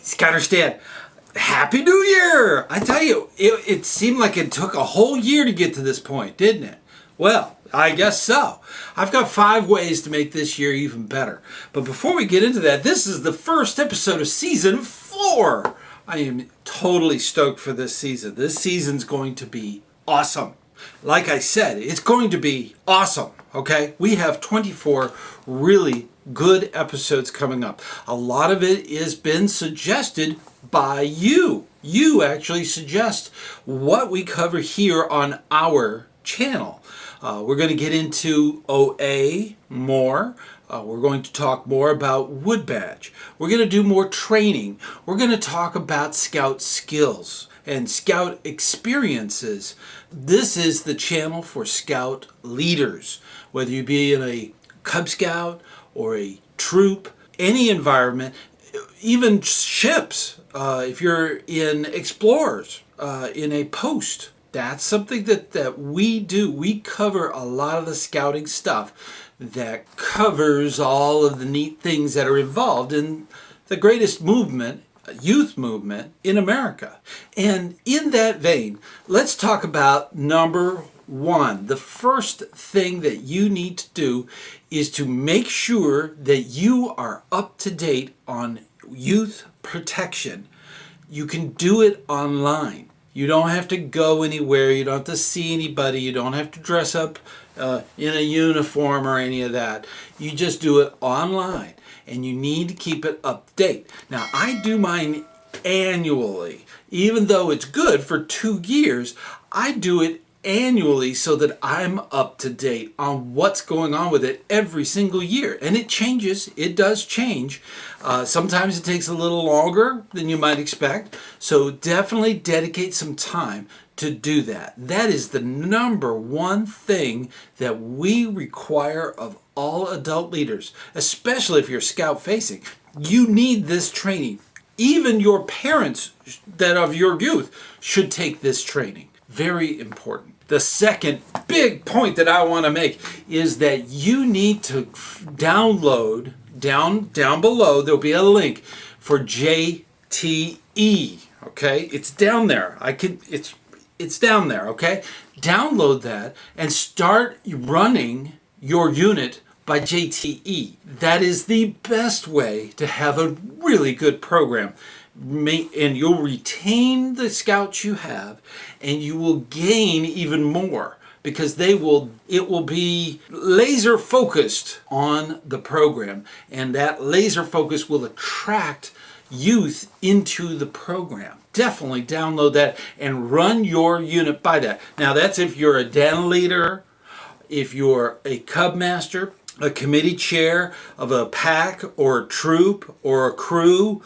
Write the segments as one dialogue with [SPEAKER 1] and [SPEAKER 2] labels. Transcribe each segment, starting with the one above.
[SPEAKER 1] ScouterStan, Happy New Year! I tell you, it seemed like it took a whole year to get to this point, didn't it? Well, I guess so. I've got 5 ways to make this year even better. But before we get into that, this is the first episode of Season 4. I am totally stoked for this season. This season's going to be awesome. Like I said, it's going to be awesome, okay? We have 24 really good episodes coming up. A lot of it has been suggested by you. You actually suggest what we cover here on our channel. We're going to get into OA more. We're going to talk more about wood badge. We're going to do more training. We're going to talk about scout skills and scout experiences. This is the channel for scout leaders. Whether you be in a Cub Scout or a troop, any environment, even ships, if you're in explorers, in a post. That's something that we do. We cover a lot of the scouting stuff that covers all of the neat things that are involved in the greatest movement, youth movement in America. And in that vein, let's talk about number 1. The first thing that you need to do is to make sure that you are up to date on youth protection. You can do it online. You don't have to go anywhere. You don't have to see anybody. You don't have to dress up in a uniform or any of that. You just do it online, and you need to keep it up to date. Now, I do mine annually. Even though it's good for 2 years, I do it annually so that I'm up to date on what's going on with it every single year. And it changes. It does change. Sometimes it takes a little longer than you might expect. So definitely dedicate some time to do that. That is the number 1 thing that we require of all adult leaders, especially if you're scout facing. You need this training. Even your parents that of your youth should take this training. Very important. The second big point that I want to make is that you need to download, down below, there'll be a link for JTE, okay? It's down there. It's down there, okay? Download that and start running your unit by JTE. That is the best way to have a really good program. And you'll retain the scouts you have, and you will gain even more because it will be laser focused on the program, and that laser focus will attract youth into the program. Definitely download that and run your unit by that. Now that's if you're a den leader, if you're a cub master, a committee chair of a pack or a troop or a crew.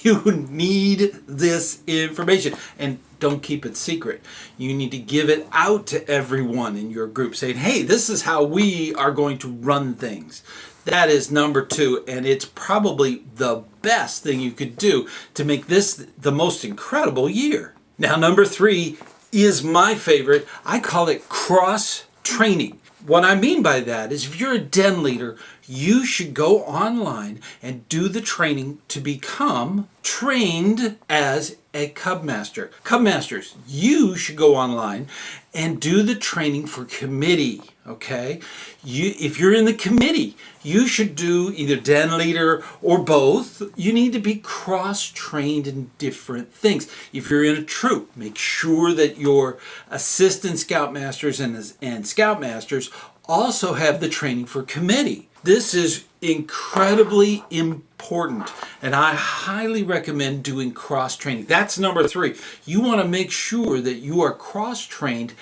[SPEAKER 1] You need this information, and don't keep it secret. You need to give it out to everyone in your group saying, hey, this is how we are going to run things. That is number 2, and it's probably the best thing you could do to make this the most incredible year. Now, number 3 is my favorite. I call it cross-training. What I mean by that is if you're a den leader, you should go online and do the training to become trained as a Cub Master. Cub Masters, you should go online and do the training for committee, okay? If you're in the committee, you should do either den leader or both. You need to be cross-trained in different things. If you're in a troop, make sure that your assistant scoutmasters and scoutmasters also have the training for committee. This is incredibly important, and I highly recommend doing cross-training. That's number 3. You want to make sure that you are cross-trained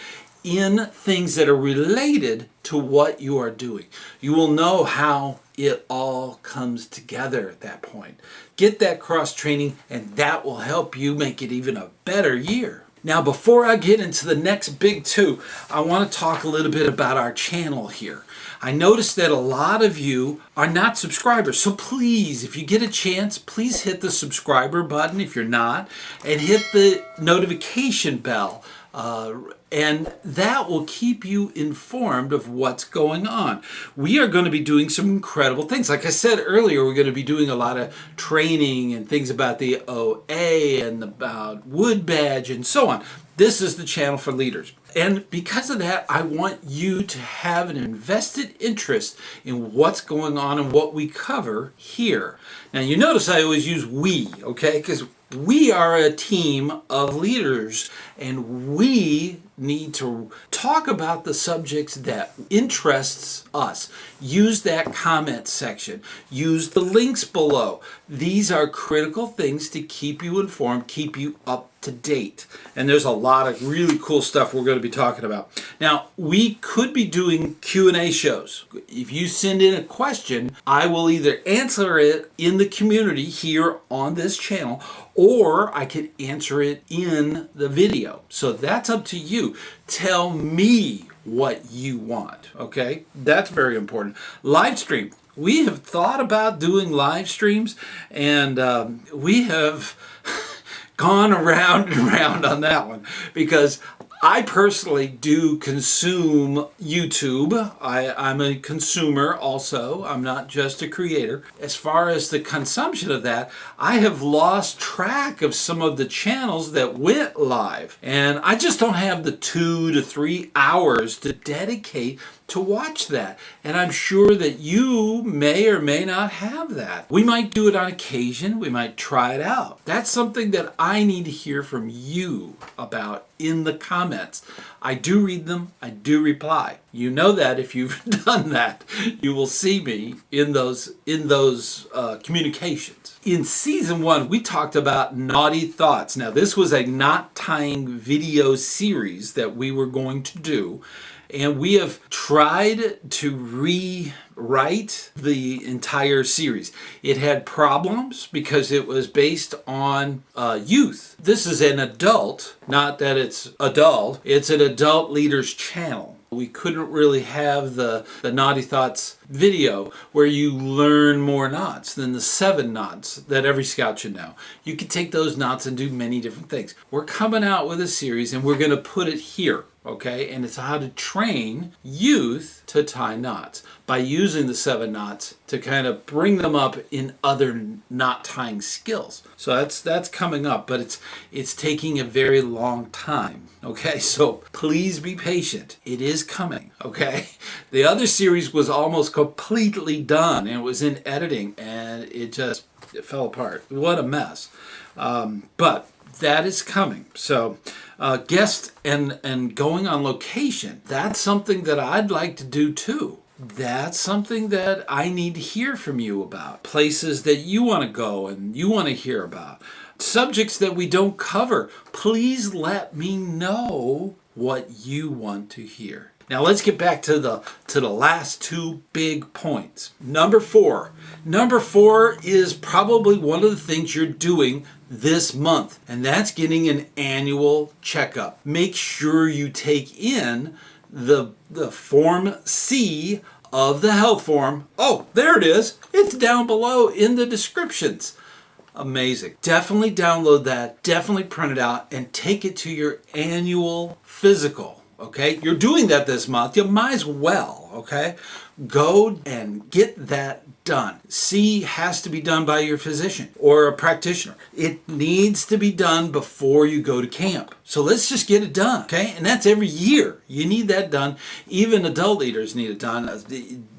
[SPEAKER 1] in things that are related to what you are doing. You will know how it all comes together at that point. Get that cross-training, and that will help you make it even a better year. Now, before I get into the next big 2, I want to talk a little bit about our channel here. I noticed that a lot of you are not subscribers, so please, if you get a chance, please hit the subscriber button if you're not, and hit the notification bell And that will keep you informed of what's going on. We are going to be doing some incredible things. Like I said earlier, we're going to be doing a lot of training and things about the OA and about Wood Badge and so on. This is the channel for leaders. And because of that, I want you to have an invested interest in what's going on and what we cover here. Now, you notice I always use we, okay? Because we are a team of leaders, and we need to talk about the subjects that interests us. Use that comment section. Use the links below. These are critical things to keep you informed, keep you up to date. And there's a lot of really cool stuff we're going to be talking about. Now, we could be doing Q&A shows. If you send in a question, I will either answer it in the community here on this channel, or I could answer it in the video. So that's up to you. Tell me what you want, okay? That's very important. Live stream. We have thought about doing live streams, and we have gone around and around on that one, because I personally do consume YouTube. I'm a consumer also. I'm not just a creator. As far as the consumption of that, I have lost track of some of the channels that went live. And I just don't have the 2 to 3 hours to dedicate to watch that. And I'm sure that you may or may not have that. We might do it on occasion. We might try it out. That's something that I need to hear from you about in the comments. I do read them. I do reply. You know that if you've done that, you will see me in those communications. In season 1, we talked about naughty thoughts. Now, this was a knot tying video series that we were going to do. And we have tried to rewrite the entire series. It had problems because it was based on youth. This is an adult, not that it's adult, it's an adult leaders channel. We couldn't really have the Naughty Thoughts video where you learn more knots than the 7 knots that every scout should know. You could take those knots and do many different things. We're coming out with a series and we're going to put it here. Okay, and it's how to train youth to tie knots by using the 7 knots to kind of bring them up in other knot tying skills. So that's coming up, but it's taking a very long time. Okay, so please be patient. It is coming. Okay, the other series was almost completely done and it was in editing, and it fell apart. What a mess. But that is coming. So guest and going on location, that's something that I'd like to do too. That's something that I need to hear from you about. Places that you want to go and you want to hear about. Subjects that we don't cover. Please let me know what you want to hear. Now let's get back to the last 2 big points. Number 4. Number 4 is probably one of the things you're doing this month, and that's getting an annual checkup. Make sure you take in the Form C of the health form. Oh, there it is. It's down below in the descriptions. Amazing. Definitely download that, definitely print it out, and take it to your annual physical. Okay, you're doing that this month. You might as well, okay? Go and get that done. C has to be done by your physician or a practitioner. It needs to be done before you go to camp. So let's just get it done, okay? And that's every year. You need that done. Even adult leaders need it done.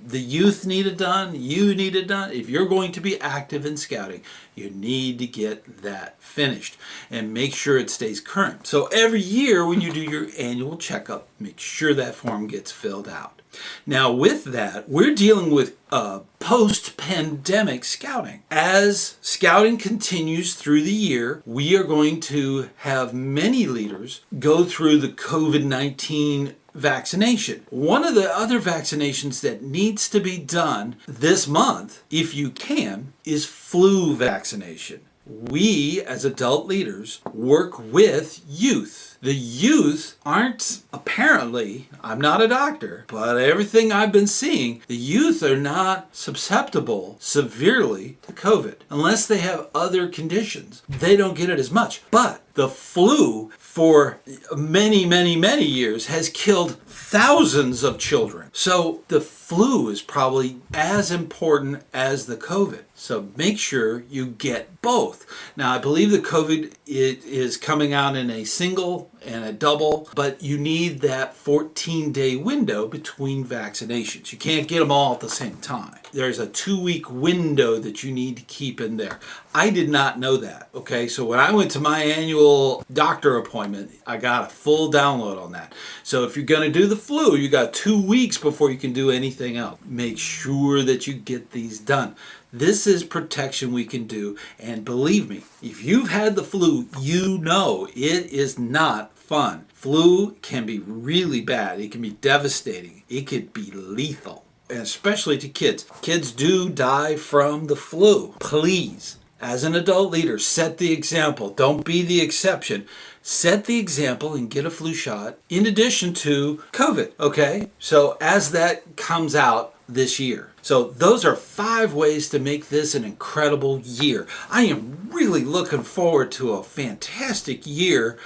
[SPEAKER 1] The youth need it done. You need it done. If you're going to be active in scouting, you need to get that finished and make sure it stays current. So every year when you do your annual checkup, make sure that form gets filled out. Now with that, we're dealing with post-pandemic scouting. As scouting continues through the year, we are going to have many leaders go through the COVID-19 vaccination. One of the other vaccinations that needs to be done this month, if you can, is flu vaccination. we as adult leaders work with youth. The youth aren't, apparently, I'm not a doctor, but everything I've been seeing, the youth are not susceptible severely to COVID. Unless they have other conditions, they don't get it as much. But the flu for many, many, many years has killed thousands of children. So the flu is probably as important as the COVID. So make sure you get both. Now, I believe the COVID is coming out in a single and a double, but you need that 14-day window between vaccinations. You can't get them all at the same time. There's a 2-week window that you need to keep in there. I did not know that, okay? So when I went to my annual doctor appointment, I got a full download on that. So if you're gonna do the flu, you got 2 weeks before you can do anything else. Make sure that you get these done. This is protection we can do, and believe me, if you've had the flu, you know it is not fun. Flu can be really bad. It can be devastating. It could be lethal, and especially to kids. Kids do die from the flu. Please, as an adult leader, set the example. Don't be the exception. Set the example and get a flu shot in addition to COVID, okay? So as that comes out this year. So those are 5 ways to make this an incredible year. I am really looking forward to a fantastic year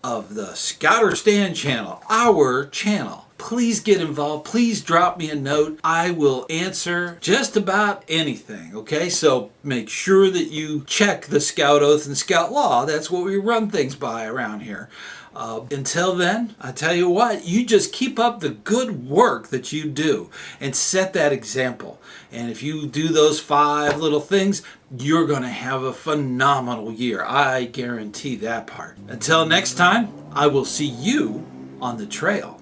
[SPEAKER 1] of the ScouterStan channel, our channel. Please get involved. Please drop me a note. I will answer just about anything, okay? So make sure that you check the Scout Oath and Scout Law. That's what we run things by around here. Until then, I tell you what, you just keep up the good work that you do and set that example. And if you do those 5 little things, you're going to have a phenomenal year. I guarantee that part. Until next time, I will see you on the trail.